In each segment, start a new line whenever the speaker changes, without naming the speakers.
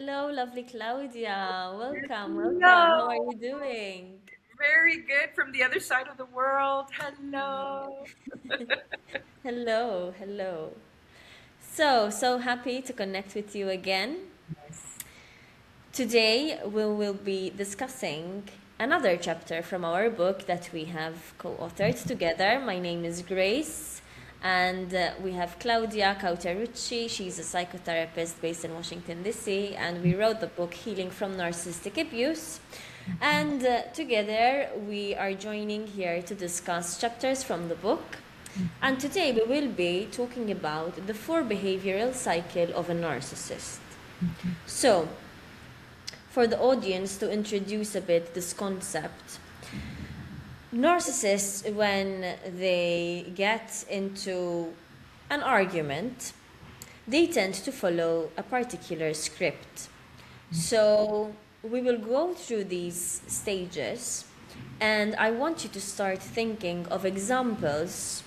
Hello, lovely Claudia. Welcome, welcome. How are
Hello.
you doing?
Very good from the other side of the world. Hello.
Hello, hello. So happy to connect with you again.
Yes.
Today, we will be discussing another chapter from our book that we have co authored together. My name is Grace, and we have Claudia Cauterucci. She's a psychotherapist based in Washington, D.C., and we wrote the book Healing from Narcissistic Abuse. And together, we are joining here to discuss chapters from the book. And today, we will be talking about the four behavioral cycle of a narcissist. So, for the audience to introduce a bit this concept. Narcissists, when they get into an argument, they tend to follow a particular script. So we will go through these stages, and I want you to start thinking of examples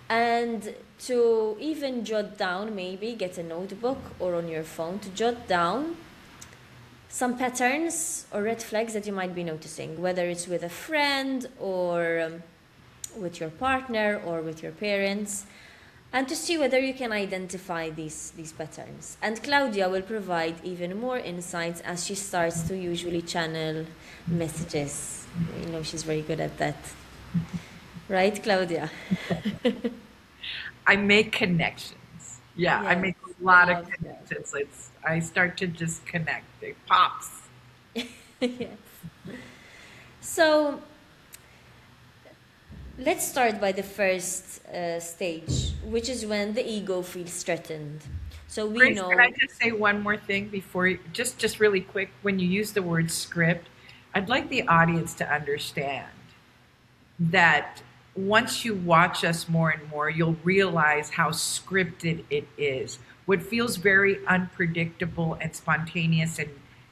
and to even jot down, maybe get a notebook or on your phone to jot down some patterns or red flags that you might be noticing, whether it's with a friend or with your partner or with your parents, and to see whether you can identify these patterns. And Claudia will provide even more insights as she starts to usually channel messages. You know, she's very good at that. Right, Claudia?
I make connections. Yeah, I
Yes,
make a
I
lot of
love that.
connections. I start to just connect. It pops.
Yes. So let's start by the first stage, which is when the ego feels threatened. So we
Grace, can I
know,
just say one more thing before just really quick? When you use the word script, I'd like the audience to understand that once you watch us more and more, you'll realize how scripted it is. What feels very unpredictable and spontaneous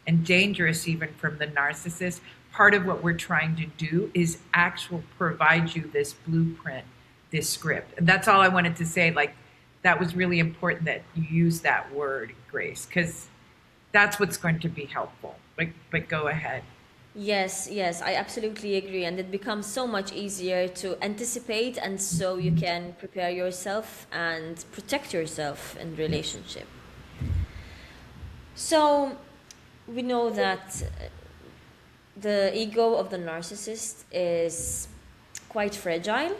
and dangerous, even from the narcissist, part of what we're trying to do is actual provide you this blueprint, this script. And that's all I wanted to say. Like, that was really important that you use that word, Grace, because that's what's going to be helpful. But go ahead.
yes, I absolutely agree. And it becomes so much easier to anticipate, and so you can prepare yourself and protect yourself in relationship. So we know that the ego of the narcissist is quite fragile.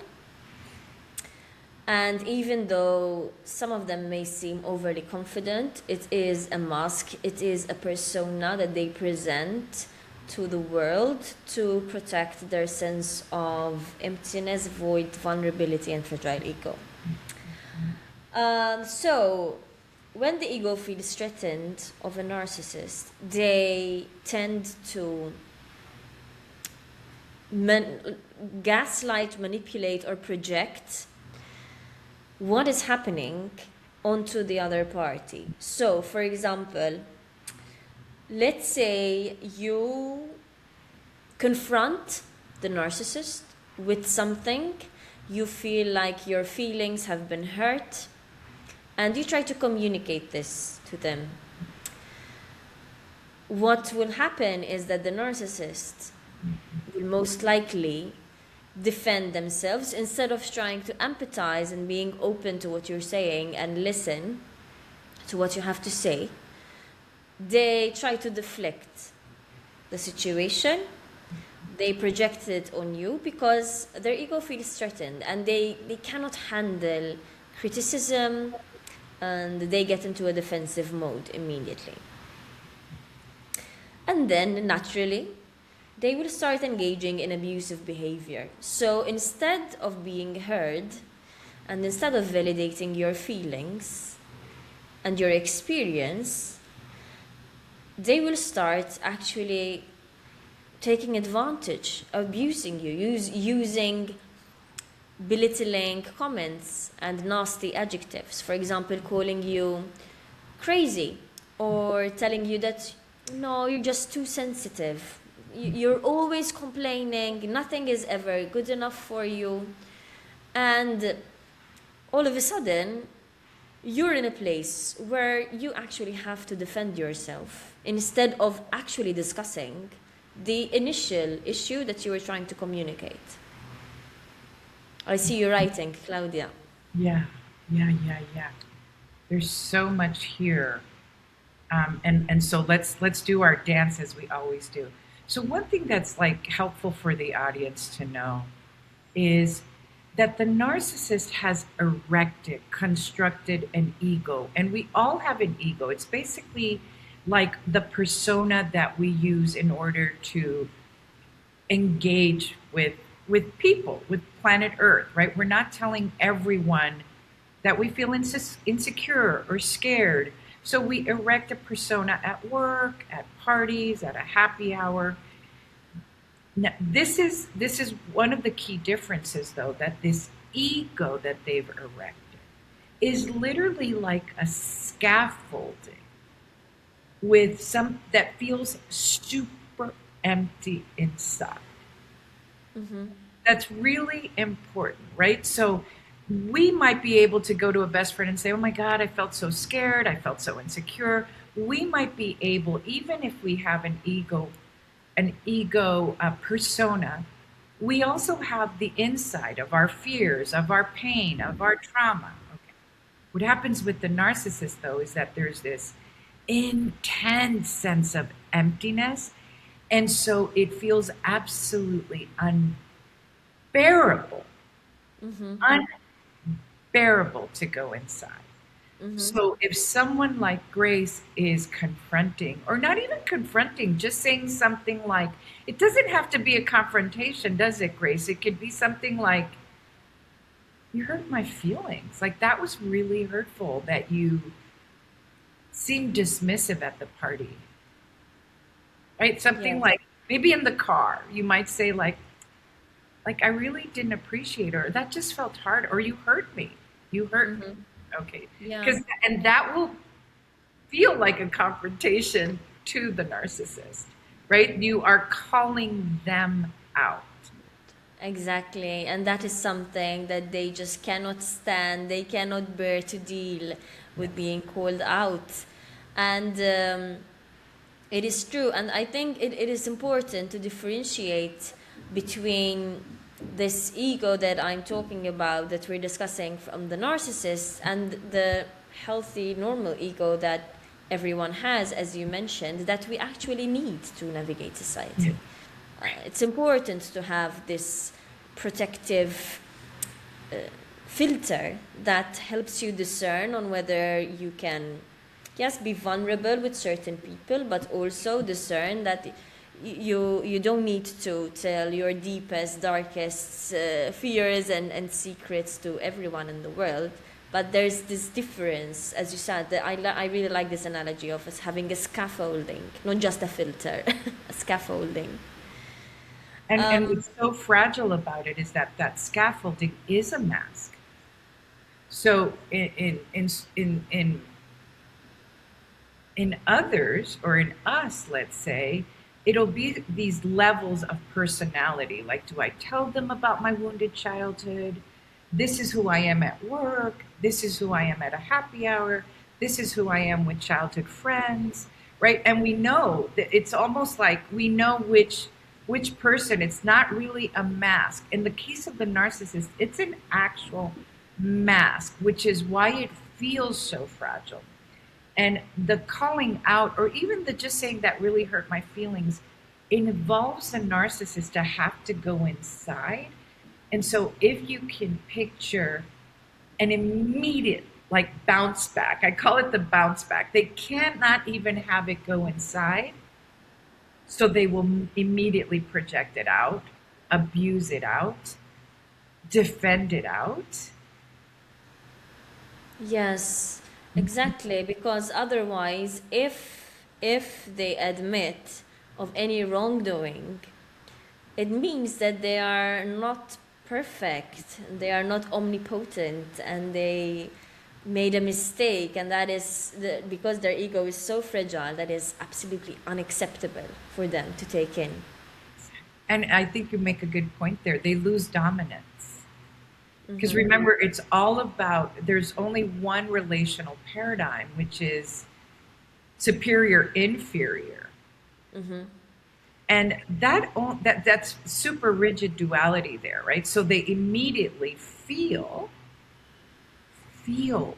And even though some of them may seem overly confident, it is a mask, it is a persona that they present to the world to protect their sense of emptiness, void, vulnerability, and fragile ego. So, when the ego feels threatened of a narcissist, they tend to gaslight, manipulate, or project what is happening onto the other party. So, for example, let's say you confront the narcissist with something, you feel like your feelings have been hurt, and you try to communicate this to them. What will happen is that the narcissist will most likely defend themselves instead of trying to empathize and being open to what you're saying and listen to what you have to say. They try to deflect the situation. They project it on you because their ego feels threatened and they cannot handle criticism, and they get into a defensive mode immediately. And then naturally, they will start engaging in abusive behavior. So instead of being heard, and instead of validating your feelings and your experience, they will start actually taking advantage, abusing you, using belittling comments and nasty adjectives. For example, calling you crazy or telling you that, no, you're just too sensitive. You're always complaining. Nothing is ever good enough for you. And all of a sudden, you're in a place where you actually have to defend yourself instead of actually discussing the initial issue that you were trying to communicate. I see you writing, Claudia.
Yeah, yeah. There's so much here. And so let's do our dance as we always do. So one thing that's like helpful for the audience to know is that the narcissist has erected, constructed an ego, and we all have an ego. It's basically like the persona that we use in order to engage with people, with planet Earth, right? We're not telling everyone that we feel insecure or scared. So we erect a persona at work, at parties, at a happy hour. Now, this is one of the key differences, though, that this ego that they've erected is literally like a scaffolding with some that feels super empty inside. That's really important, right? So we might be able to go to a best friend and say, oh my God, I felt so scared. I felt so insecure. We might be able, even if we have an ego persona, we also have the inside of our fears, of our pain, of our trauma. Okay. What happens with the narcissist, though, is that there's this intense sense of emptiness. And so it feels absolutely unbearable to go inside. So if someone like Grace is confronting, or not even confronting, just saying something like, it doesn't have to be a confrontation, does it, Grace? It could be something like, you hurt my feelings. Like, that was really hurtful that you seemed dismissive at the party. Right? Something
Yes.
like, maybe in the car, you might say like I really didn't appreciate her. That just felt hard. Or you hurt me. You hurt me. Okay.
Yeah.
And that will feel like a confrontation to the narcissist, right? You are calling them out.
Exactly. And that is something that they just cannot stand. They cannot bear to deal with being called out. And it is true. And I think it is important to differentiate between this ego that I'm talking about, that we're discussing from the narcissist, and the healthy, normal ego that everyone has, as you mentioned, that we actually need to navigate society. It's important to have this protective filter that helps you discern on whether you can, yes, be vulnerable with certain people, but also discern that you don't need to tell your deepest, darkest fears and secrets to everyone in the world. But there's this difference, as you said, that I really like this analogy of us having a scaffolding, not just a filter, a scaffolding.
And what's so fragile about it is that that scaffolding is a mask. So in others, or in us, let's say, it'll be these levels of personality. Like, do I tell them about my wounded childhood? This is who I am at work. This is who I am at a happy hour. This is who I am with childhood friends, right? And we know that it's almost like we know which person. It's not really a mask. In the case of the narcissist, it's an actual mask, which is why it feels so fragile. And the calling out, or even the just saying that really hurt my feelings, involves the narcissist to have to go inside. And so if you can picture an immediate, like, bounce back, I call it the bounce back. They cannot even have it go inside. So they will immediately project it out, abuse it out, defend it out.
Yes, exactly. Because otherwise, if they admit of any wrongdoing, it means that they are not perfect, they are not omnipotent, and they made a mistake, and that is because their ego is so fragile, that is absolutely unacceptable for them to take in.
And I think you make a good point there. They lose dominance. Because remember, it's all about, there's only one relational paradigm, which is superior, inferior. And that's super rigid duality there, right? So they immediately feel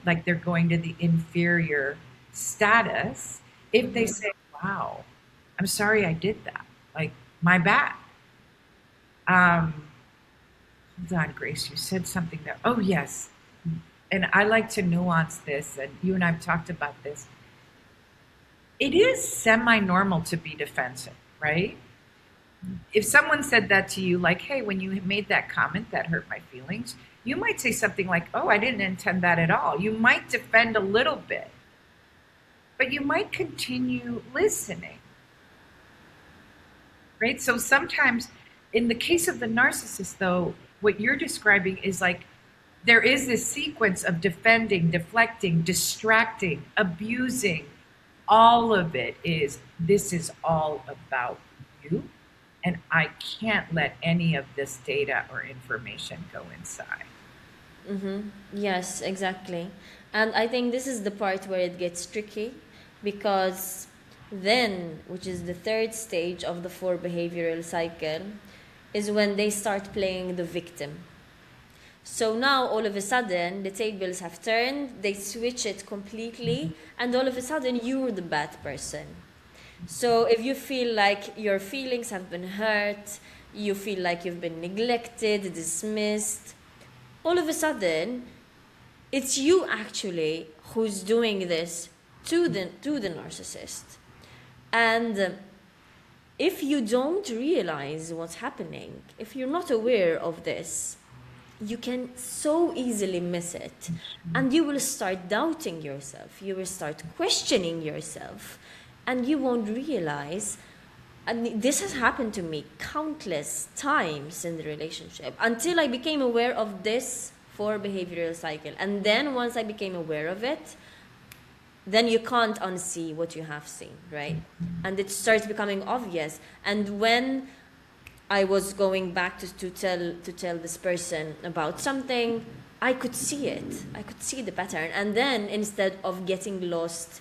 like they're going to the inferior status if they say, wow, I'm sorry I did that. Like, my bad. Hold on, Grace, you said something there. Oh, yes. And I like to nuance this, and you and I have talked about this. It is semi-normal to be defensive, right? If someone said that to you, like, hey, when you made that comment, that hurt my feelings, you might say something like, oh, I didn't intend that at all. You might defend a little bit, but you might continue listening, right? So sometimes, in the case of the narcissist, though, what you're describing is like, there is this sequence of defending, deflecting, distracting, abusing. All of it is, this is all about you, and I can't let any of this data or information go inside.
Yes, exactly. And I think this is the part where it gets tricky, because then, which is the third stage of the four behavioral cycle, is when they start playing the victim. So now all of a sudden the tables have turned, they switch it completely, and all of a sudden you're the bad person. So if you feel like your feelings have been hurt, you feel like you've been neglected, dismissed, all of a sudden it's you actually who's doing this to the narcissist. And if you don't realize what's happening, if you're not aware of this, you can so easily miss it. And you will start doubting yourself. You will start questioning yourself. And you won't realize, and this has happened to me countless times in the relationship, until I became aware of this four behavioral cycle. And then once I became aware of it, then you can't unsee what you have seen, right? And it starts becoming obvious. And when I was going back to tell this person about something, I could see it. I could see the pattern. And then instead of getting lost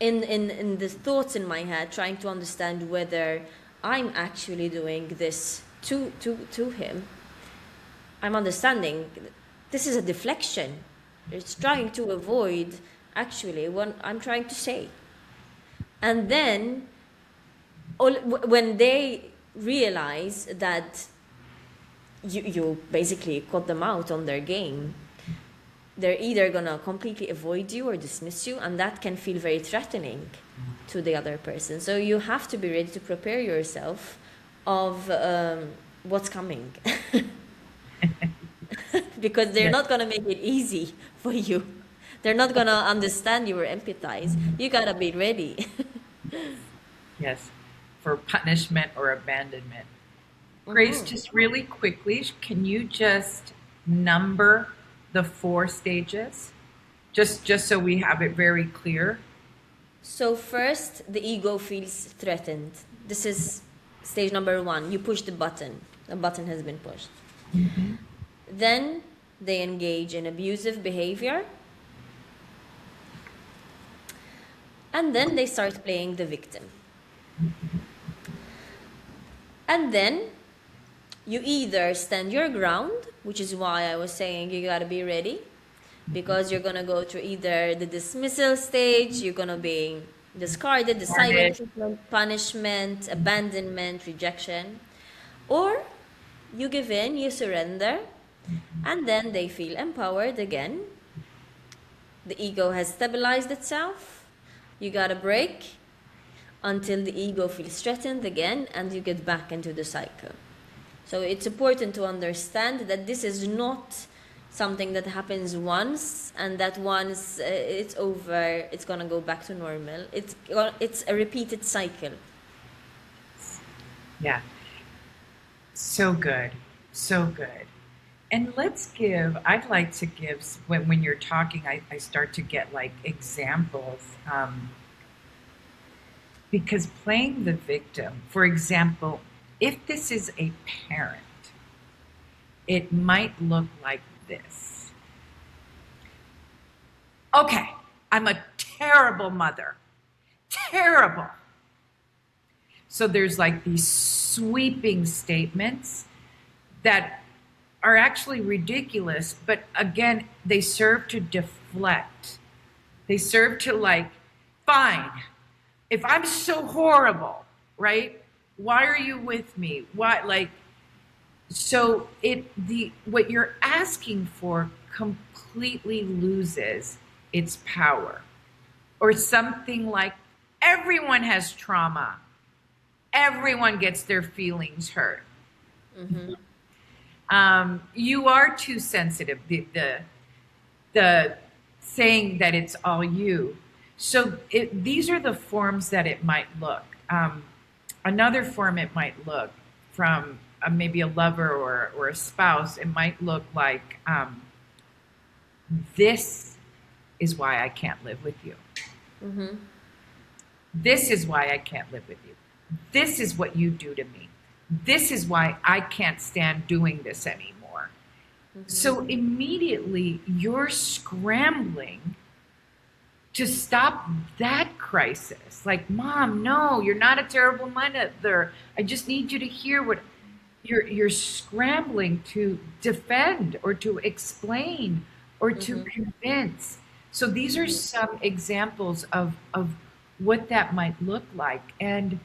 in the thoughts in my head, trying to understand whether I'm actually doing this to him, I'm understanding this is a deflection. It's trying to avoid actually what I'm trying to say. And then when they realize that you basically caught them out on their game, they're either gonna completely avoid you or dismiss you, and that can feel very threatening to the other person. So you have to be ready to prepare yourself of what's coming. Because they're not gonna make it easy for you. They're not gonna understand you or empathize. You gotta be ready.
Yes, for punishment or abandonment. Grace, just really quickly, can you just number the four stages? Just so we have it very clear.
So first, the ego feels threatened. This is stage number one. You push the button. The button has been pushed. Then they engage in abusive behavior. And then they start playing the victim. And then you either stand your ground, which is why I was saying you gotta be ready, because you're gonna go through either the dismissal stage, you're gonna be discarded, the silent treatment, punishment, abandonment, rejection, or you give in, you surrender, and then they feel empowered again. The ego has stabilized itself. You gotta break until the ego feels threatened again, and you get back into the cycle. So it's important to understand that this is not something that happens once, and that once it's over, it's gonna go back to normal. It's a repeated cycle.
Yeah. So good. So good. And I'd like to give, when you're talking, I start to get like examples. Because playing the victim, for example, if this is a parent, it might look like this. Okay, I'm a terrible mother. Terrible. So there's like these sweeping statements that are actually ridiculous, but again, they serve to deflect. They serve to like, fine, if I'm so horrible, right? Why are you with me? Why, like, so what you're asking for completely loses its power. Or something like, everyone has trauma. Everyone gets their feelings hurt.
Mm-hmm.
You are too sensitive. The saying that it's all you. So these are the forms that it might look. Another form it might look from maybe a lover or a spouse. It might look like, this is why I can't live with you.
Mm-hmm.
This is why I can't live with you. This is what you do to me. This is why I can't stand doing this anymore. Mm-hmm. So immediately you're scrambling to stop that crisis. Like, Mom, no, you're not a terrible mother. I just need you to hear what you're scrambling to defend or to explain or to convince. So these are some examples of what that might look like. And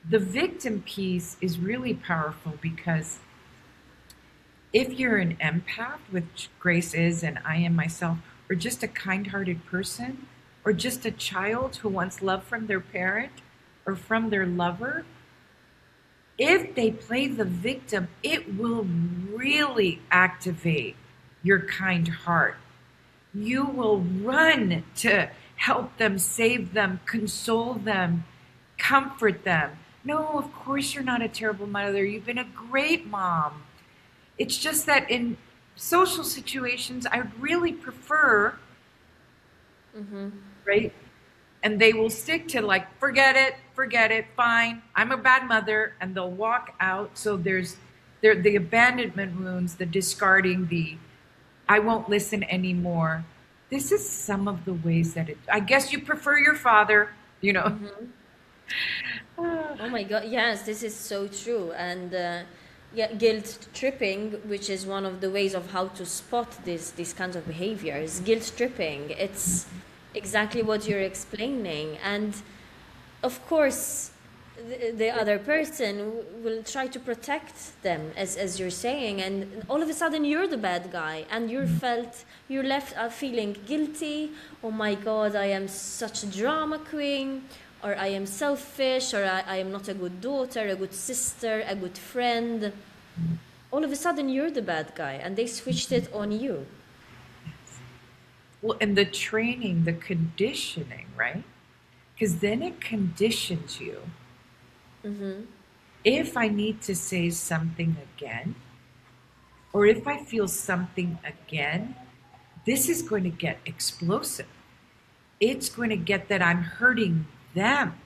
the victim piece is really powerful because if you're an empath, which Grace is and I am myself, or just a kind-hearted person, or just a child who wants love from their parent or from their lover, if they play the victim, it will really activate your kind heart. You will run to help them, save them, console them, comfort them. No, of course you're not a terrible mother. You've been a great mom. It's just that in social situations, I really prefer, right? And they will stick to like, forget it, fine. I'm a bad mother, and they'll walk out. So there's the abandonment wounds, the discarding, the I won't listen anymore. This is some of the ways that I guess you prefer your father, you know.
Oh my God, yes, this is so true. And yeah, guilt tripping, which is one of the ways of how to spot these kinds of behaviors. Guilt tripping, it's exactly what you're explaining. And of course, the other person will try to protect them, as you're saying, and all of a sudden you're the bad guy, and you're left feeling guilty. Oh my God, I am such a drama queen, or I am selfish, or I am not a good daughter, a good sister, a good friend. All of a sudden you're the bad guy, and they switched it on you.
Well, and the training, the conditioning, right? Because then it conditions you. If I need to say something again, or if I feel something again, this is going to get explosive. It's going to get that I'm hurting them.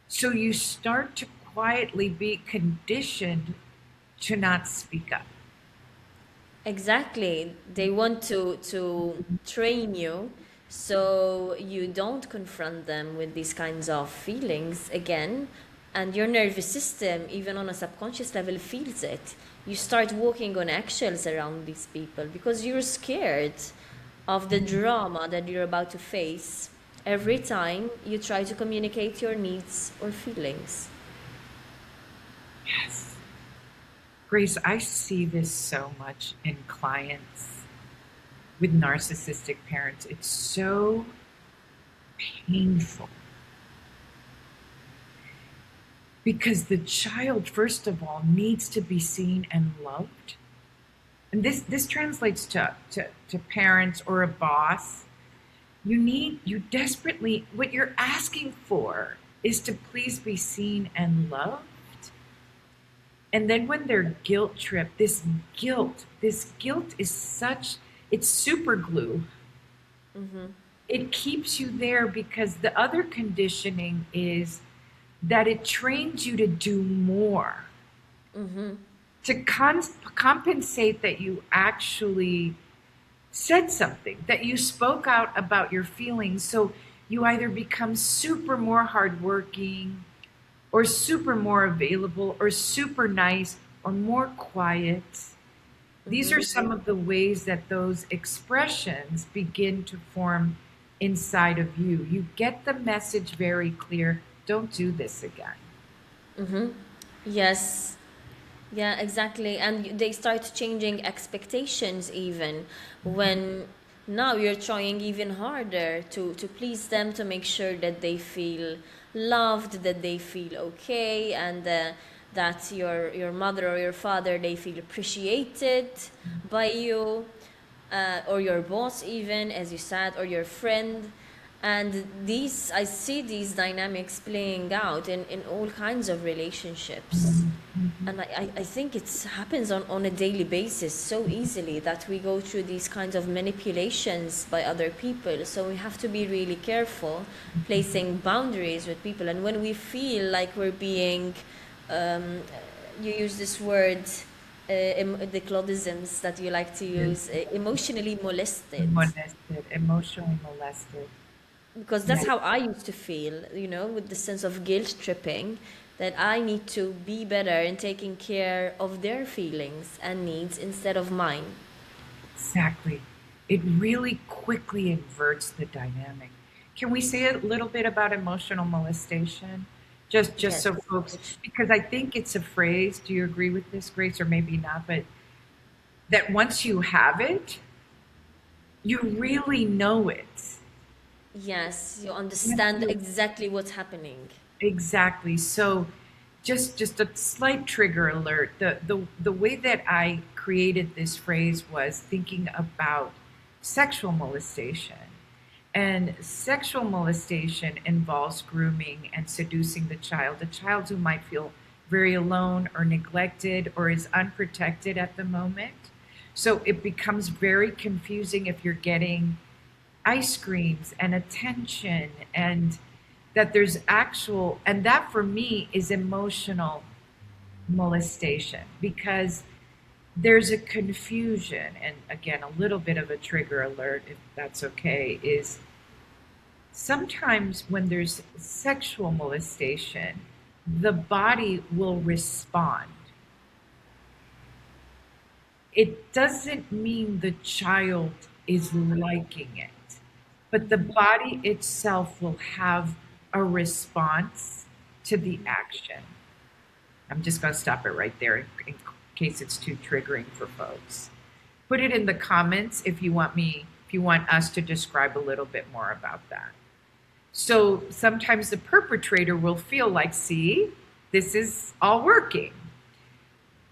So you start to quietly be conditioned to not speak up.
Exactly. They want to train you so you don't confront them with these kinds of feelings again. And your nervous system, even on a subconscious level, feels it. You start walking on eggshells around these people because you're scared of the drama that you're about to face every time you try to communicate your needs or feelings.
Yes. Grace, I see this so much in clients with narcissistic parents. It's so painful. Because the child, first of all, needs to be seen and loved. And this translates to parents or a boss. You desperately, what you're asking for is to please be seen and loved. And then when they're guilt tripped, this guilt is it's super glue. It keeps you there because the other conditioning is that it trains you to do more. to compensate that you actually said something, that you spoke out about your feelings. So you either become super more hardworking, or super more available, or super nice, or more quiet. These are some of the ways that those expressions begin to form inside of you. You get the message very clear: don't do this again.
Yes. Yeah, exactly. And they start changing expectations even when now you're trying even harder to please them, to make sure that they feel loved, that they feel okay, and that your mother or your father, they feel appreciated by you, or your boss even, as you said, or your friend. And these, I see these dynamics playing out in all kinds of relationships. And I think it happens on a daily basis so easily that we go through these kinds of manipulations by other people. So we have to be really careful placing boundaries with people. And when we feel like we're being, um, you use this word, the Claudisms that you like to use, emotionally molested.
Molested, emotionally molested.
Because that's
Yeah,
how I used to feel, with the sense of guilt tripping, that I need to be better in taking care of their feelings and needs instead of mine.
exactly. It really quickly inverts the dynamic. Can we say a little bit about emotional molestation? Just so
Yes.
folks, because I think it's a phrase. Do you agree with this, Grace, or maybe not? But that once you have it, you really know it.
Yes, you
Once
understand
you
exactly what's happening.
Exactly. So just a slight trigger alert. The way that I created this phrase was thinking about sexual molestation. And sexual molestation involves grooming and seducing the child who might feel very alone or neglected or is unprotected at the moment. So it becomes very confusing if you're getting ice creams and attention, and that there's actual, and that for me is emotional molestation, because there's a confusion. And again, a little bit of a trigger alert, if that's okay, is sometimes when there's sexual molestation, the body will respond. It doesn't mean the child is liking it, but the body itself will have a response to the action. I'm just going to stop it right there in case it's too triggering for folks. Put it in the comments if you want us to describe a little bit more about that. So sometimes the perpetrator will feel like, see, this is all working,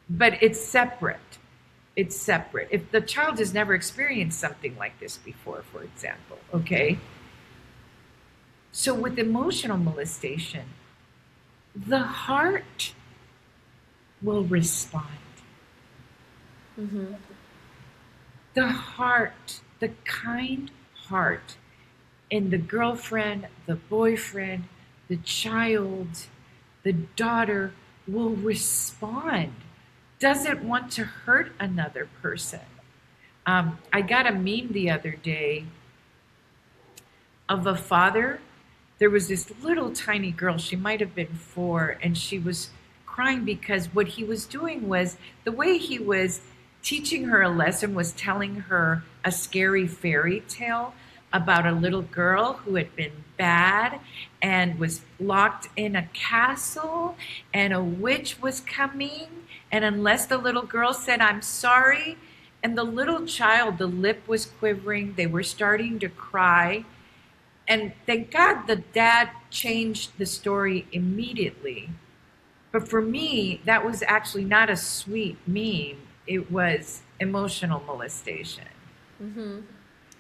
but it's separate. It's separate. If the child has never experienced something like this before, for example, okay? So with emotional molestation, the heart will respond. The heart, the kind heart in the girlfriend, the boyfriend, the child, the daughter will respond, doesn't want to hurt another person. I got a meme the other day of a father. There was this little tiny girl, she might have been 4, and she was crying because what he was doing was, the way he was teaching her a lesson was telling her a scary fairy tale about a little girl who had been bad and was locked in a castle, and a witch was coming, and unless the little girl said, "I'm sorry," and the little child, the lip was quivering, they were starting to cry. And thank God the dad changed the story immediately. But for me, that was actually not a sweet meme. It was emotional molestation.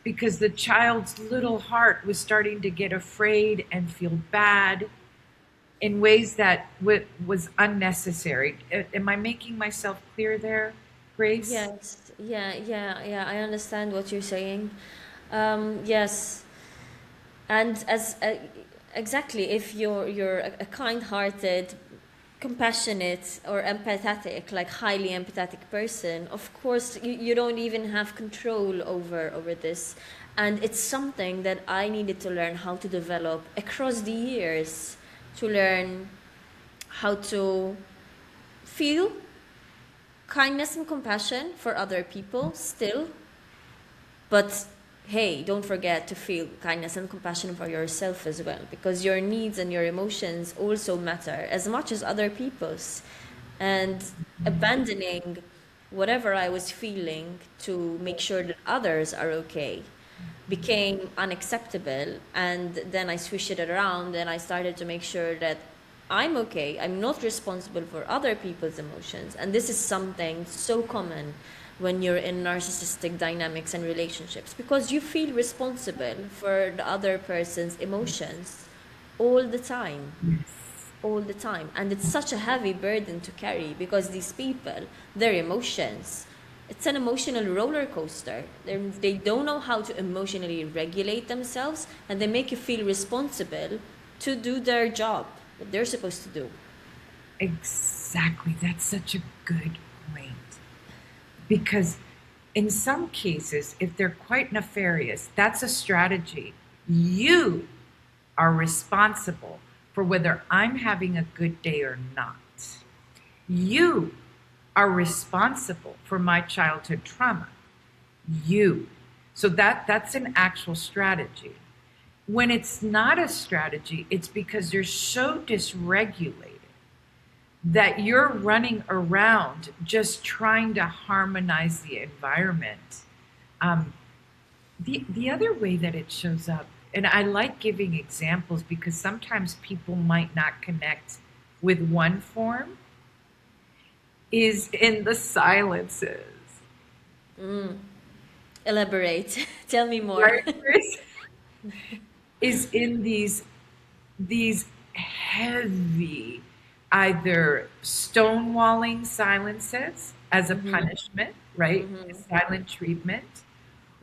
Because the child's little heart was starting to get afraid and feel bad in ways that was unnecessary. Am I making myself clear there, Grace?
Yes, yeah, I understand what you're saying. Yes, and exactly, if you're a kind-hearted compassionate or empathetic, like highly empathetic person, of course you don't even have control over this. And it's something that I needed to learn how to develop across the years, to learn how to feel kindness and compassion for other people still, but hey, don't forget to feel kindness and compassion for yourself as well, because your needs and your emotions also matter as much as other people's. And abandoning whatever I was feeling to make sure that others are okay became unacceptable. And then I switched it around and I started to make sure that I'm okay. I'm not responsible for other people's emotions. And this is something so common when you're in narcissistic dynamics and relationships, because you feel responsible for the other person's emotions all the time. All the time. And it's such a heavy burden to carry, because these people, their emotions, it's an emotional roller coaster. They don't know how to emotionally regulate themselves, and they make you feel responsible to do their job that they're supposed to do.
Exactly. That's such a good point. Because in some cases, if they're quite nefarious, that's a strategy. You are responsible for whether I'm having a good day or not. You are responsible for my childhood trauma. You. So that's an actual strategy. When it's not a strategy, it's because they're so dysregulated that you're running around just trying to harmonize the environment. The other way that it shows up, and I like giving examples because sometimes people might not connect with one form, is in the silences.
Elaborate. Tell me more.
Right, Chris? Is in these heavy, either stonewalling silences as a punishment, right? Silent treatment,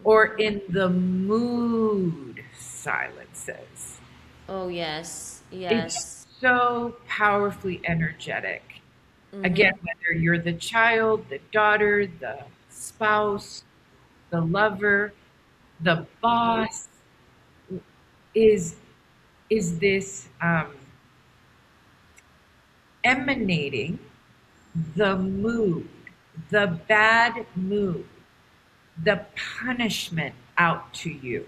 or in the mood silences.
Oh, yes.
It's
Yes.
so powerfully energetic. Again, whether you're the child, the daughter, the spouse, the lover, the boss, is this emanating the mood, the bad mood, the punishment out to you.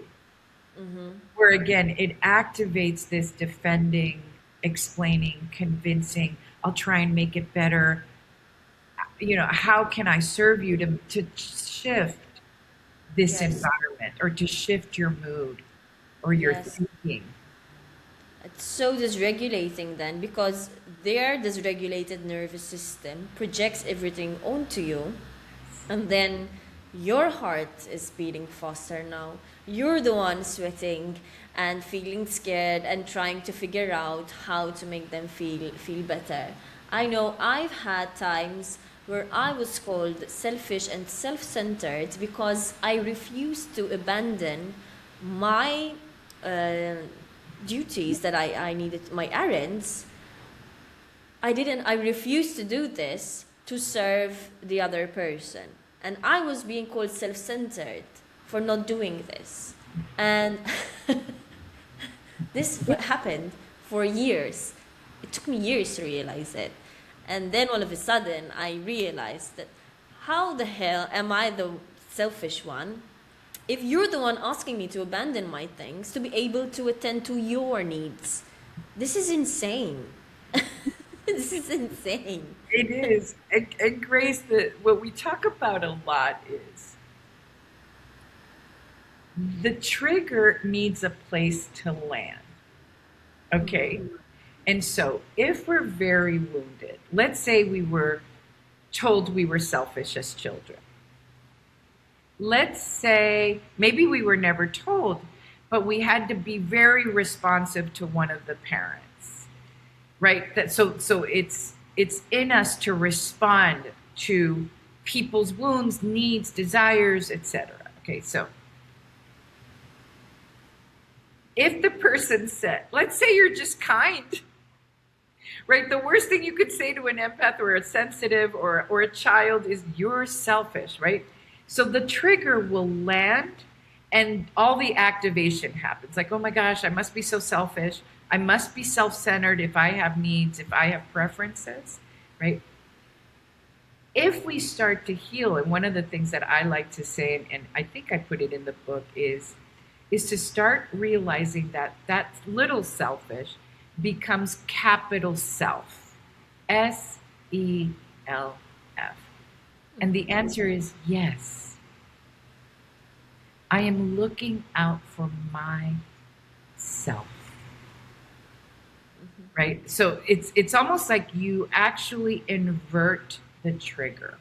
Where again, it activates this defending, explaining, convincing. I'll try and make it better. How can I serve you to shift this
Yes.
environment or to shift your mood or your
Yes.
thinking?
It's so dysregulating then, because their dysregulated nervous system projects everything onto you, and then your heart is beating faster now. You're the one sweating and feeling scared and trying to figure out how to make them feel better. I know I've had times where I was called selfish and self-centered because I refused to abandon my uh, duties that I needed, my errands. I refused to do this to serve the other person. And I was being called self centered for not doing this. And this happened for years. It took me years to realize it. And then all of a sudden, I realized that how the hell am I the selfish one if you're the one asking me to abandon my things to be able to attend to your needs? This is insane. This is insane.
It is. And Grace, what we talk about a lot is the trigger needs a place to land. Okay. And so if we're very wounded, let's say we were told we were selfish as children. Let's say maybe we were never told, but we had to be very responsive to one of the parents, right? So it's in us to respond to people's wounds, needs, desires, etc. Okay, so if the person said, let's say you're just kind, right? The worst thing you could say to an empath or a sensitive or a child is you're selfish, right? So the trigger will land and all the activation happens. Like, oh my gosh, I must be so selfish. I must be self-centered if I have needs, if I have preferences, right? If we start to heal, and one of the things that I like to say, and I think I put it in the book, is to start realizing that that little selfish becomes capital self, SELF. And the answer is yes. I am looking out for myself. Right? So it's almost like you actually invert the trigger.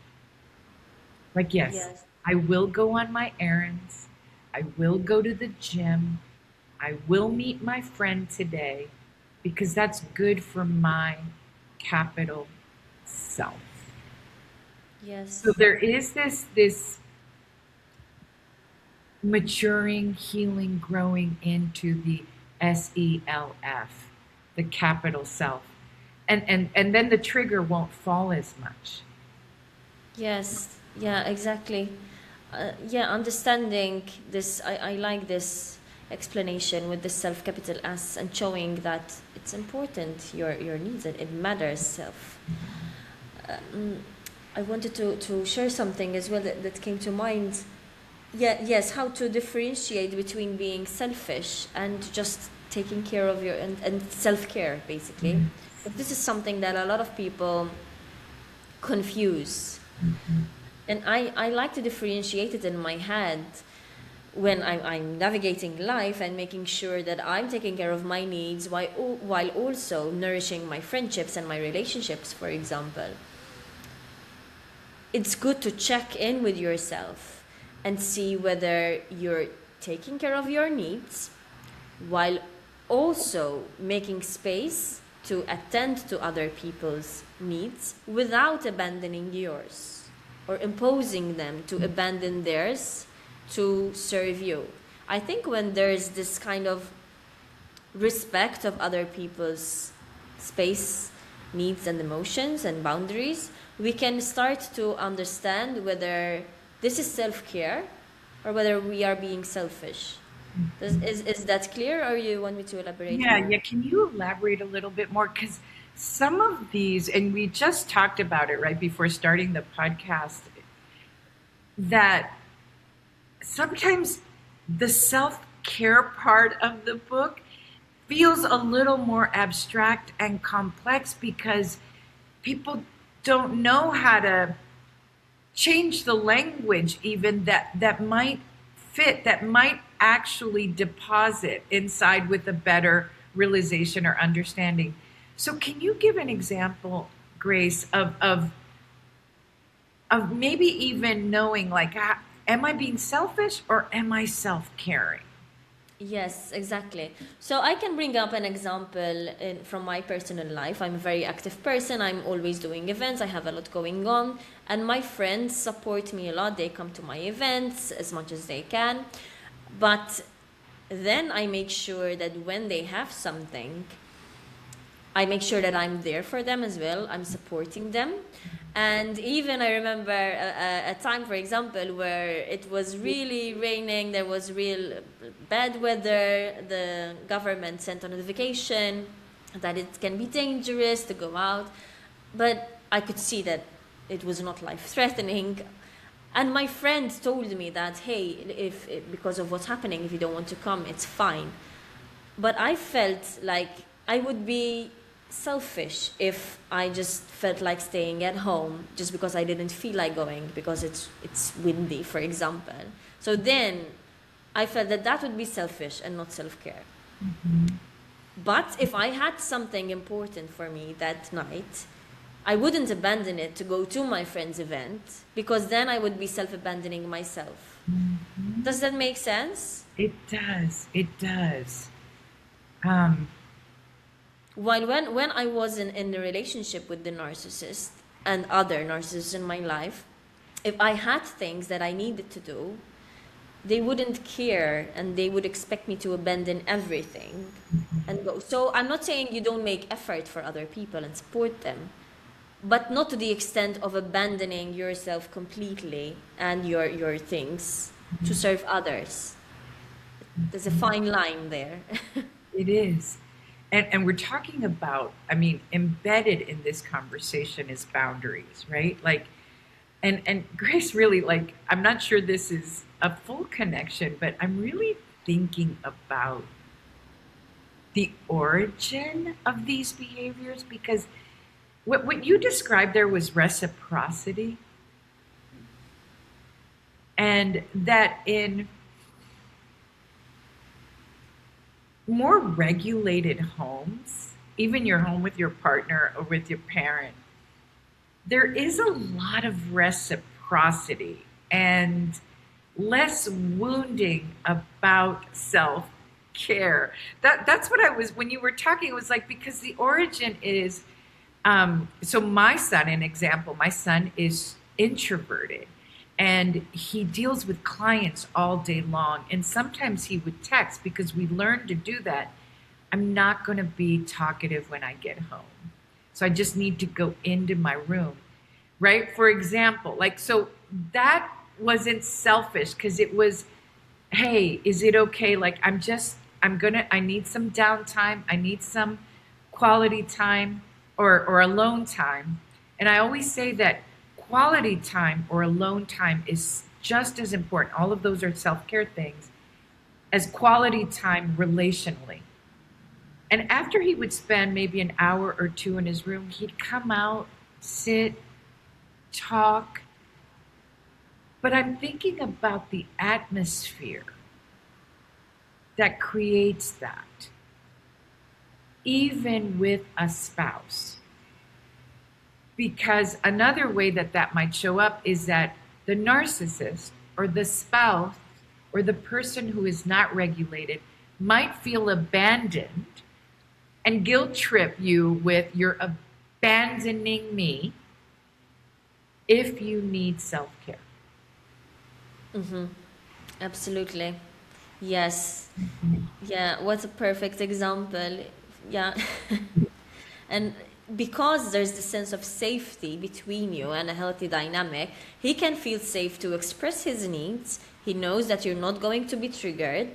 Like, yes, I will go on my errands. I will go to the gym. I will meet my friend today because that's good for my capital self.
Yes.
So there is this maturing, healing, growing into the SELF, the capital self. And then the trigger won't fall as much.
Yes. Yeah, exactly. Yeah, understanding this, I like this explanation with the self capital S and showing that it's important, your needs, and it matters self. I wanted to share something as well that came to mind. Yeah, yes, how to differentiate between being selfish and just taking care of and self-care, basically. This is something that a lot of people confuse. And I like to differentiate it in my head when I'm navigating life and making sure that I'm taking care of my needs while also nourishing my friendships and my relationships, for example. It's good to check in with yourself and see whether you're taking care of your needs while also making space to attend to other people's needs without abandoning yours or imposing them to abandon theirs to serve you. I think when there's this kind of respect of other people's space, needs, and emotions and boundaries, we can start to understand whether this is self-care or whether we are being selfish. Is that clear, or you want me to elaborate more?
Yeah. Can you elaborate a little bit more? Because some of these, and we just talked about it right before starting the podcast, that sometimes the self-care part of the book feels a little more abstract and complex because people don't know how to change the language even that might fit, that might actually deposit inside with a better realization or understanding. So can you give an example, Grace, of maybe even knowing, like, am I being selfish or am I self-caring?
Yes, exactly. So I can bring up an example from my personal life. I'm a very active person. I'm always doing events. I have a lot going on. And my friends support me a lot. They come to my events as much as they can. But then I make sure that when they have something, I make sure that I'm there for them as well. I'm supporting them. And even I remember a time, for example, where it was really raining, there was real bad weather, the government sent a notification that it can be dangerous to go out. But I could see that it was not life-threatening. And my friend told me that, hey, if because of what's happening, if you don't want to come, it's fine. But I felt like I would be selfish if I just felt like staying at home just because I didn't feel like going because it's windy, for example. So then I felt that would be selfish and not self-care. But if I had something important for me that night, I wouldn't abandon it to go to my friend's event because then I would be self-abandoning myself. Does that make sense?
It does.
While when I was in a relationship with the narcissist and other narcissists in my life, if I had things that I needed to do, they wouldn't care and they would expect me to abandon everything and go. So I'm not saying you don't make effort for other people and support them, but not to the extent of abandoning yourself completely and your things to serve others. There's a fine line there.
It is. And we're talking about, I mean, embedded in this conversation is boundaries, right? Like, and Grace, really, like, I'm not sure this is a full connection, but I'm really thinking about the origin of these behaviors, because what you described there was reciprocity. And that in more regulated homes, even your home with your partner or with your parent, there is a lot of reciprocity and less wounding about self-care. That's what I was, when you were talking, it was like, because the origin is, so my son, an example, my son is introverted and he deals with clients all day long. And sometimes he would text, because we learned to do that. I'm not going to be talkative when I get home. So I just need to go into my room, right? For example, like, so that wasn't selfish, because it was, hey, is it okay? Like, I need some downtime. I need some quality time or alone time. And I always say that quality time or alone time is just as important. All of those are self-care things as quality time relationally. And after he would spend maybe an hour or two in his room, he'd come out, sit, talk. But I'm thinking about the atmosphere that creates that, even with a spouse. Because another way that that might show up is that the narcissist or the spouse or the person who is not regulated might feel abandoned and guilt trip you with, you're abandoning me if you need self-care.
Absolutely. Yes. Yeah, what a perfect example. Yeah. And because there's the sense of safety between you and a healthy dynamic, he can feel safe to express his needs. He knows that you're not going to be triggered.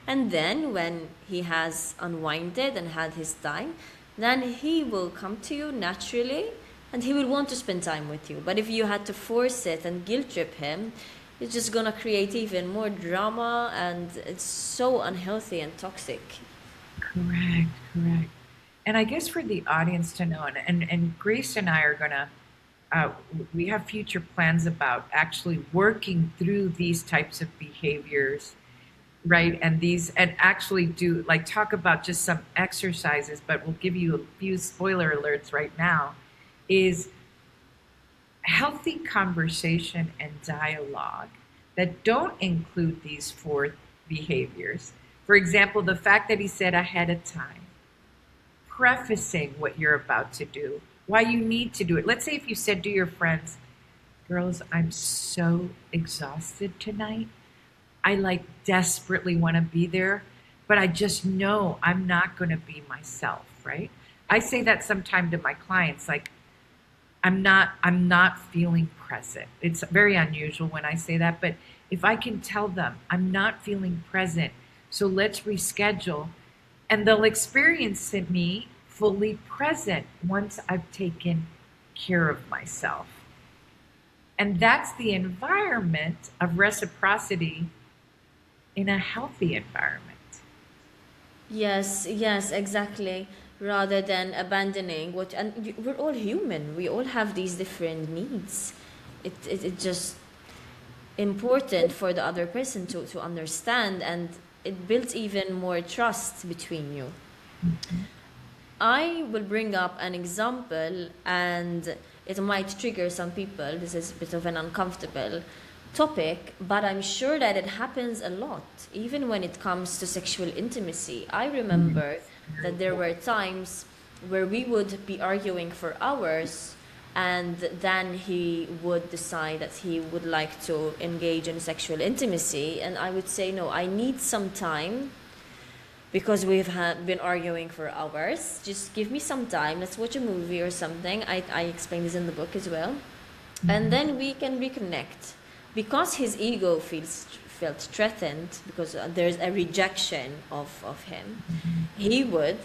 And then when he has unwinded and had his time, then he will come to you naturally and he will want to spend time with you. But if you had to force it and guilt trip him, it's just gonna create even more drama, and it's so unhealthy and toxic.
Correct, correct. And I guess for the audience to know, and Grace and I are gonna, we have future plans about actually working through these types of behaviors, right? And these, and actually do, like, talk about just some exercises, but we'll give you a few spoiler alerts right now, is healthy conversation and dialogue that don't include these four behaviors. For example, the fact that he said ahead of time, prefacing what you're about to do, why you need to do it. Let's say if you said to your friends, girls, I'm so exhausted tonight. I like desperately want to be there, but I just know I'm not going to be myself, right? I say that sometime to my clients, like, I'm not feeling present. It's very unusual when I say that, but if I can tell them I'm not feeling present, so let's reschedule, and they'll experience me fully present once I've taken care of myself. And that's the environment of reciprocity in a healthy environment.
Yes, yes, exactly. Rather than abandoning what, and we're all human. We all have these different needs. It's just important for the other person to understand, and it builds even more trust between you. I will bring up an example, and it might trigger some people. This is a bit of an uncomfortable topic, but I'm sure that it happens a lot, even when it comes to sexual intimacy. I remember that there were times where we would be arguing for hours and then he would decide that he would like to engage in sexual intimacy, and I would say, no, I need some time because been arguing for hours. Just give me some time. Let's watch a movie or something. I explain this in the book as well. And then we can reconnect. Because his ego felt threatened, because there's a rejection of him, he would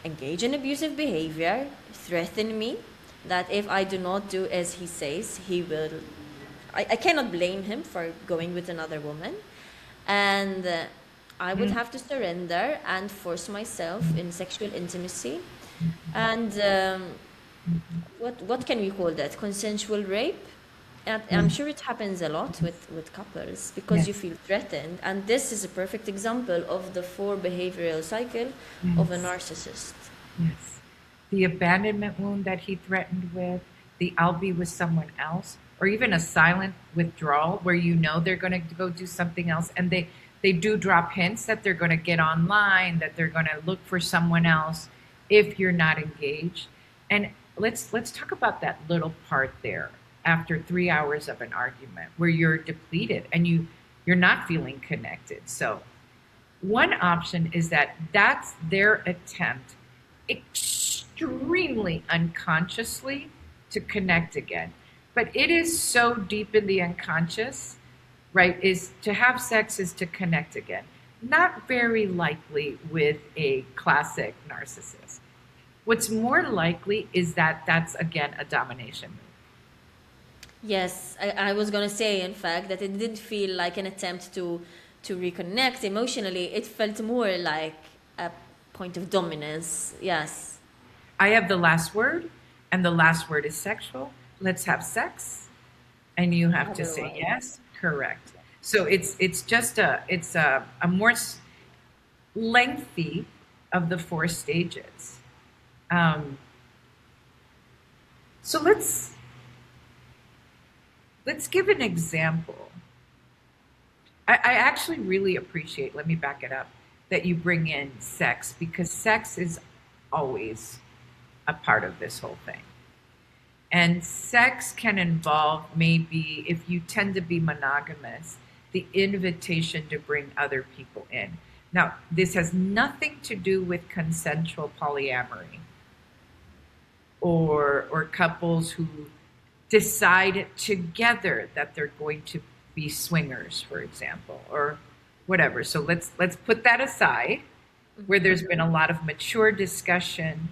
engage in abusive behavior, threaten me that if I do not do as he says, he will. I cannot blame him for going with another woman. And I would have to surrender and force myself in sexual intimacy. And what can we call that? Consensual rape? And I'm sure it happens a lot with couples because you feel threatened. And this is a perfect example of the 4 behavioral cycle of a narcissist.
Yes. The abandonment wound that he threatened with, the I'll be with someone else, or even a silent withdrawal where you know they're going to go do something else, and they do drop hints that they're going to get online, that they're going to look for someone else if you're not engaged. And let's talk about that little part there after 3 hours of an argument where you're depleted and you're not feeling connected. So one option is that's their attempt extremely unconsciously to connect again. But it is so deep in the unconscious, right? Is to have sex is to connect again. Not very likely with a classic narcissist. What's more likely is that's again a domination move.
Yes, I was going to say, in fact, that it didn't feel like an attempt to reconnect emotionally. It felt more like a point of dominance. Yes.
I have the last word, and the last word is sexual. Let's have sex, and you have to say yes. Correct. So it's just a more lengthy of the 4 stages. So let's give an example. I actually really appreciate, let me back it up, that you bring in sex, because sex is always a part of this whole thing. And sex can involve, maybe if you tend to be monogamous, the invitation to bring other people in. Now, this has nothing to do with consensual polyamory or couples who decide together that they're going to be swingers, for example, or whatever. So let's put that aside, where there's been a lot of mature discussion.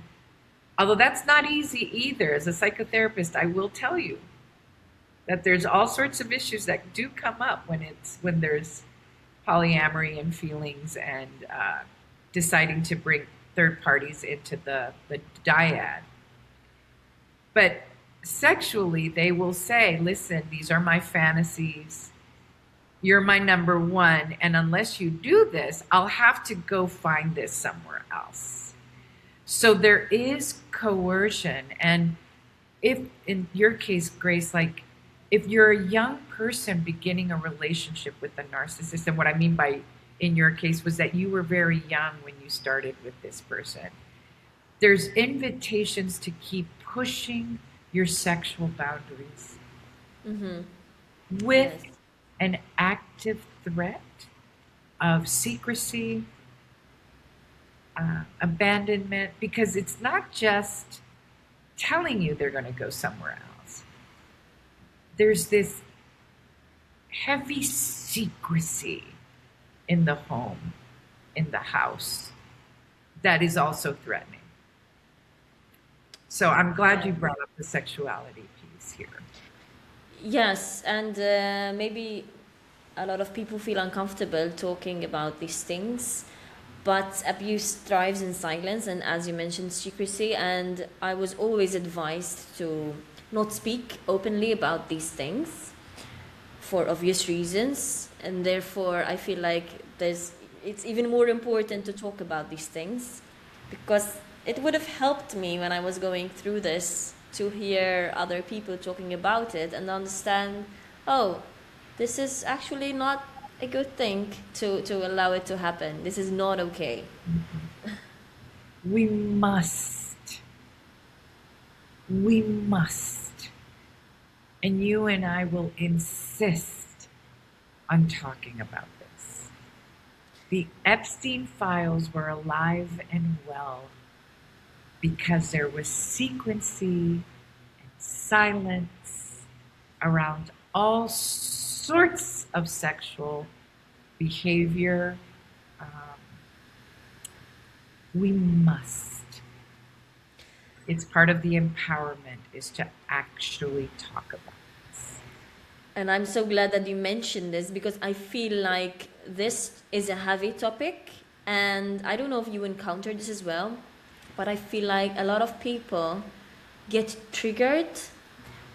Although that's not easy either. As a psychotherapist, I will tell you that there's all sorts of issues that do come up when there's polyamory and feelings and deciding to bring third parties into the dyad. But sexually, they will say, listen, these are my fantasies. You're my number one. And unless you do this, I'll have to go find this somewhere else. So there is coercion. And if, in your case, Grace, like if you're a young person beginning a relationship with a narcissist, and what I mean by in your case was that you were very young when you started with this person, there's invitations to keep pushing your sexual boundaries with an active threat of secrecy, abandonment, because it's not just telling you they're going to go somewhere else. There's this heavy secrecy in the home, in the house, that is also threatening. So I'm glad you brought up the sexuality piece here.
Yes, and maybe a lot of people feel uncomfortable talking about these things, but abuse thrives in silence, and as you mentioned, secrecy. And I was always advised to not speak openly about these things for obvious reasons, and therefore I feel like it's even more important to talk about these things, because it would have helped me when I was going through this to hear other people talking about it and understand, oh, this is actually not a good thing to allow it to happen. This is not okay.
We must And you and I will insist on talking about this. The Epstein files were alive and well because there was secrecy and silence around all sorts of sexual behavior. We must. It's part of the empowerment is to actually talk about this.
And I'm so glad that you mentioned this, because I feel like this is a heavy topic, and I don't know if you encountered this as well, but I feel like a lot of people get triggered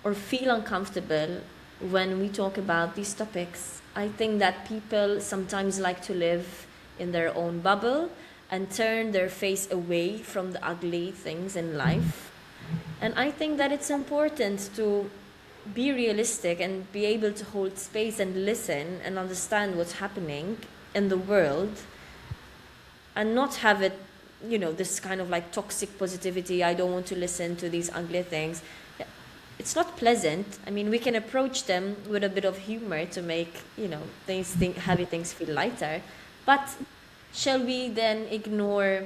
or feel uncomfortable when we talk about these topics. I think that people sometimes like to live in their own bubble and turn their face away from the ugly things in life. And I think that it's important to be realistic and be able to hold space and listen and understand what's happening in the world, and not have it, this kind of like toxic positivity. I don't want to listen to these ugly things. It's not pleasant. I mean, we can approach them with a bit of humor to make, heavy things feel lighter. But shall we then ignore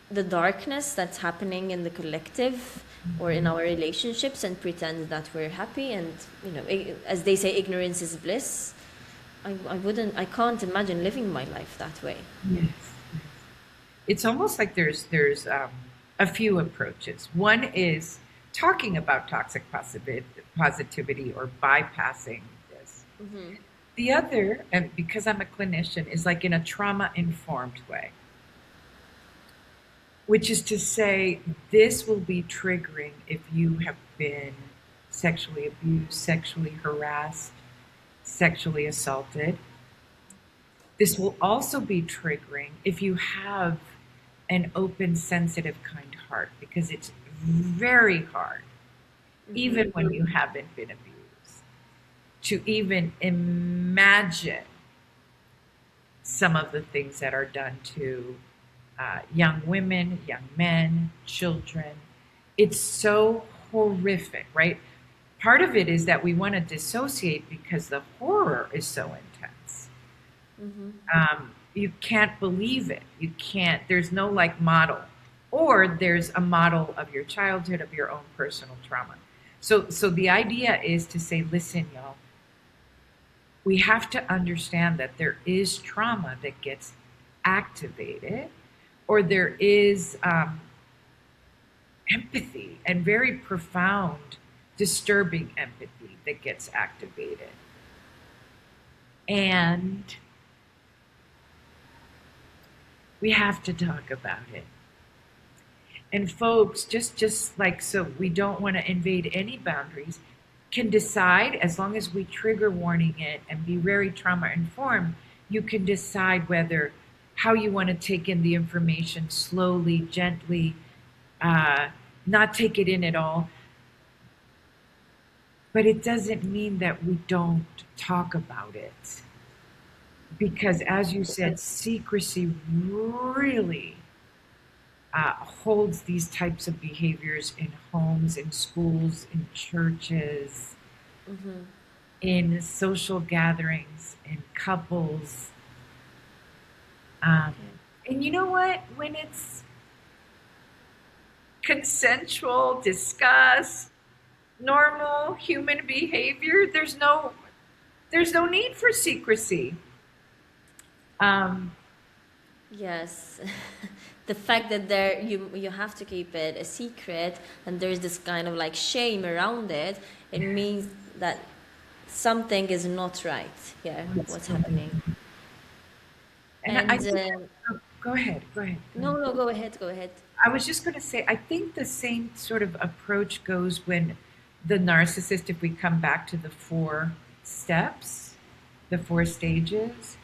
the darkness that's happening in the collective or in our relationships and pretend that we're happy? And, as they say, ignorance is bliss. I can't imagine living my life that way.
Yes. It's almost like there's a few approaches. One is talking about toxic positivity or bypassing this. Mm-hmm. The other, and because I'm a clinician, is like in a trauma-informed way, which is to say this will be triggering if you have been sexually abused, sexually harassed, sexually assaulted. This will also be triggering if you have an open, sensitive, kind heart, because it's very hard, even when you haven't been abused, to even imagine some of the things that are done to young women, young men, children. It's so horrific, right? Part of it is that we want to dissociate because the horror is so intense. Mm-hmm. You can't believe it. You can't, there's no like model, or there's a model of your childhood, of your own personal trauma. So the idea is to say, listen, y'all, we have to understand that there is trauma that gets activated, or there is empathy, and very profound, disturbing empathy that gets activated. And we have to talk about it. And folks, just like, so we don't want to invade any boundaries, can decide, as long as we trigger warning it and be very trauma informed, you can decide whether how you want to take in the information, slowly, gently, not take it in at all. But it doesn't mean that we don't talk about it. Because as you said, secrecy really holds these types of behaviors in homes, in schools, in churches, mm-hmm. in social gatherings, in couples. And you know what? When it's consensual, discussed, normal human behavior, there's no need for secrecy.
Yes. The fact that you have to keep it a secret, and there's this kind of like shame around it, it means that something is not right here. What's happening?
And go ahead.
No, go ahead.
I was just going to say, I think the same sort of approach goes when the narcissist, if we come back to the 4 steps, the 4 stages,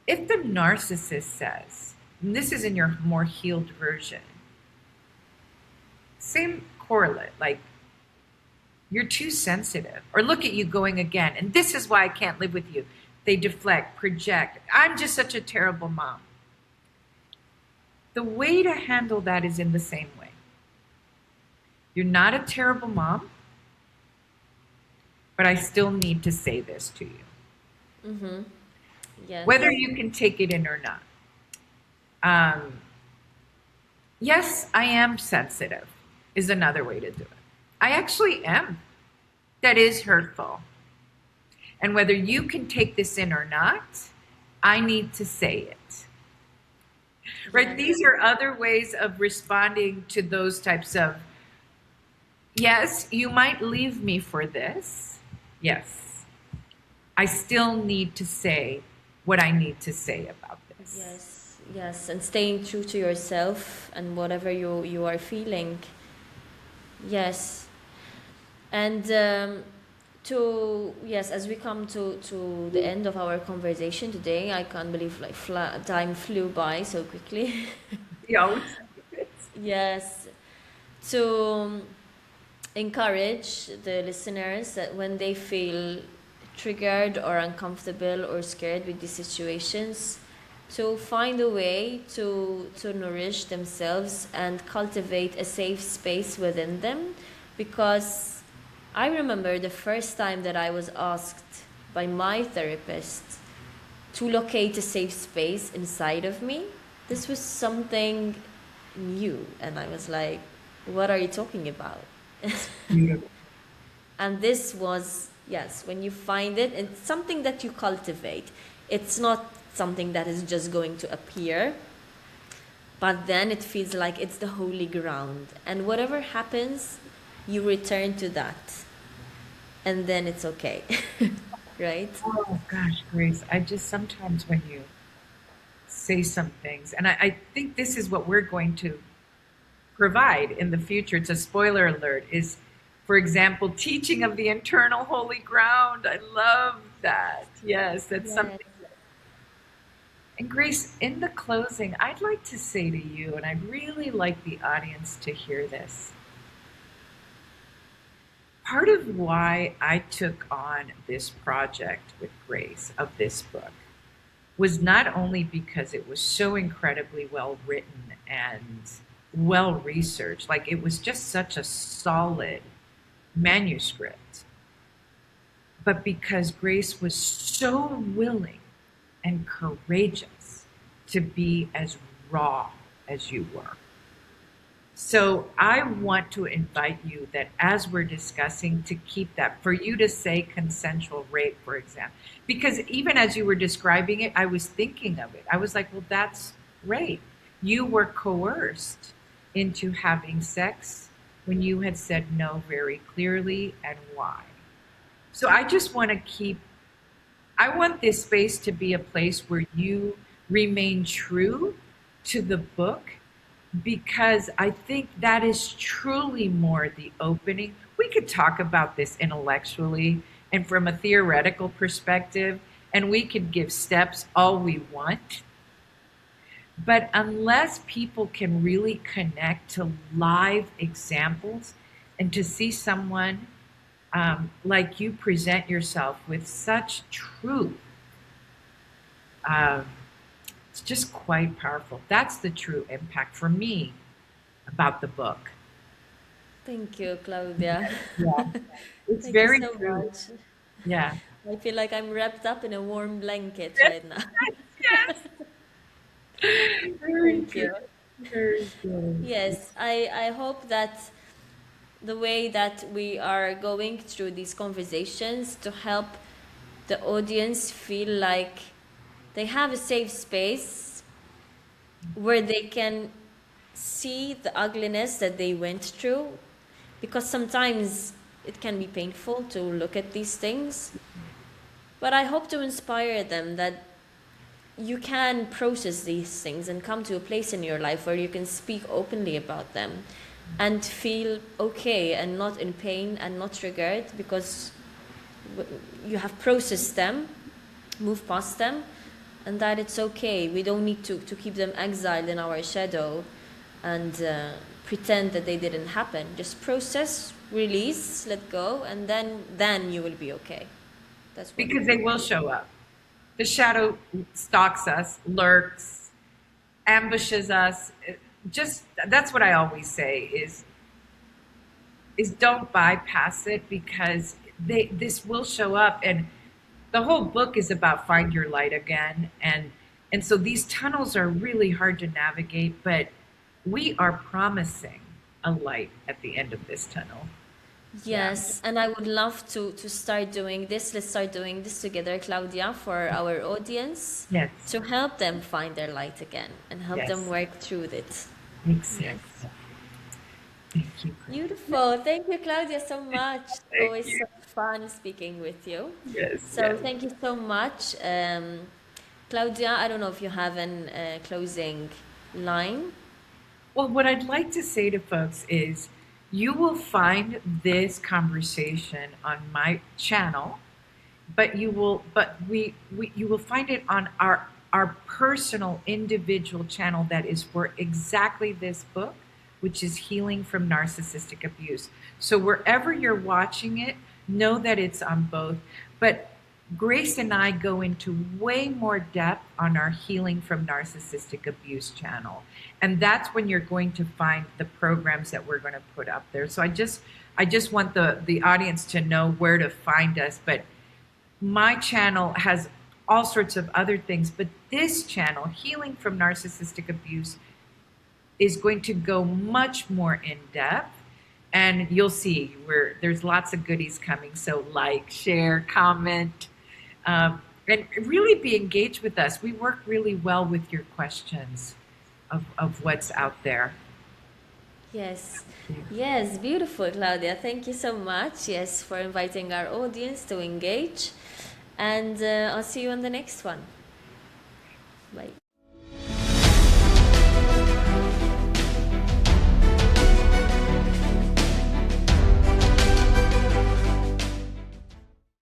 if the narcissist says, and this is in your more healed version, same correlate, like, you're too sensitive, or look at you going again, and this is why I can't live with you. They deflect, project. I'm just such a terrible mom. The way to handle that is in the same way. You're not a terrible mom. but I still need to say this to you.
Yes.
Whether you can take it in or not. Yes, I am sensitive is another way to do it. I actually am. That is hurtful. And whether you can take this in or not, I need to say it. Right?
Yes.
These are other ways of responding to those types of, yes, you might leave me for this. Yes. I still need to say what I need to say about this.
Yes, yes, and staying true to yourself and whatever you are feeling. Yes, and as we come to the end of our conversation today, I can't believe like time flew by so quickly.
Yeah.
Yes, to encourage the listeners that when they feel triggered or uncomfortable or scared with these situations, to find a way to nourish themselves and cultivate a safe space within them. Because I remember the first time that I was asked by my therapist to locate a safe space inside of me. This was something new, and I was like, what are you talking about? And this was, yes, when you find it, it's something that you cultivate. It's not something that is just going to appear, but then it feels like it's the holy ground. And whatever happens, you return to that. And then it's okay. Right?
Oh gosh, Grace, I just sometimes when you say some things, and I think this is what we're going to provide in the future. It's a spoiler alert, is, for example, teaching of the internal holy ground. I love that. Yes, that's something. And Grace, in the closing, I'd like to say to you, and I'd really like the audience to hear this. Part of why I took on this project with Grace of this book was not only because it was so incredibly well written and well researched, like it was just such a solid manuscript, but because Grace was so willing and courageous to be as raw as you were. So I want to invite you that as we're discussing, to keep that, for you to say consensual rape, for example, because even as you were describing it, I was thinking of it. I was like, well, that's rape. You were coerced into having sex when you had said no very clearly, and why. So I just want to I want this space to be a place where you remain true to the book, because I think that is truly more the opening. We could talk about this intellectually and from a theoretical perspective, and we could give steps all we want. But unless people can really connect to live examples and to see someone like you present yourself with such truth, it's just quite powerful. That's the true impact for me about the book.
Thank you, Claudia.
Yeah, it's
Thank
very
you so
true.
much.
Yeah.
I feel like I'm wrapped up in a warm blanket right now.
Yes. Very
Thank
good.
you.
Very good.
Yes, I hope that the way that we are going through these conversations to help the audience feel like they have a safe space where they can see the ugliness that they went through, because sometimes it can be painful to look at these things. But I hope to inspire them that you can process these things and come to a place in your life where you can speak openly about them and feel okay and not in pain and not triggered, because you have processed them, moved past them, and that it's okay. We don't need to keep them exiled in our shadow and pretend that they didn't happen. Just process, release, let go, and then you will be okay. That's what
Because they will show up. The shadow stalks us, lurks, ambushes us. Just that's what I always say is don't bypass it, because this will show up. And the whole book is about find your light again. And so these tunnels are really hard to navigate, but we are promising a light at the end of this tunnel. Yeah.
Yes, and I would love to start doing this. Let's start doing this together, Claudia, for our audience
Yes.
to help them find their light again and help them
Yes.
work through it.
Makes sense.
Yes.
Thank you.
Beautiful. Thank you, Claudia, so much.
Thank
Always
you.
so fun speaking with you.
Yes.
So
Yes.
thank you so much. Claudia, I don't know if you have a closing line.
Well, what I'd like to say to folks is you will find this conversation on my channel, but you will find it on our personal individual channel that is for exactly this book, which is Healing from Narcissistic Abuse. So wherever you're watching it, know that it's on both. But Grace and I go into way more depth on our Healing from Narcissistic Abuse channel. And that's when you're going to find the programs that we're going to put up there. So I just want the audience to know where to find us. But my channel has all sorts of other things, but this channel, Healing from Narcissistic Abuse, is going to go much more in depth. And you'll see there's lots of goodies coming. So like, share, comment, and really be engaged with us. We work really well with your questions of what's out there.
Yes, yes, beautiful, Claudia. Thank you so much. Yes, for inviting our audience to engage. And I'll see you on the next one. Bye.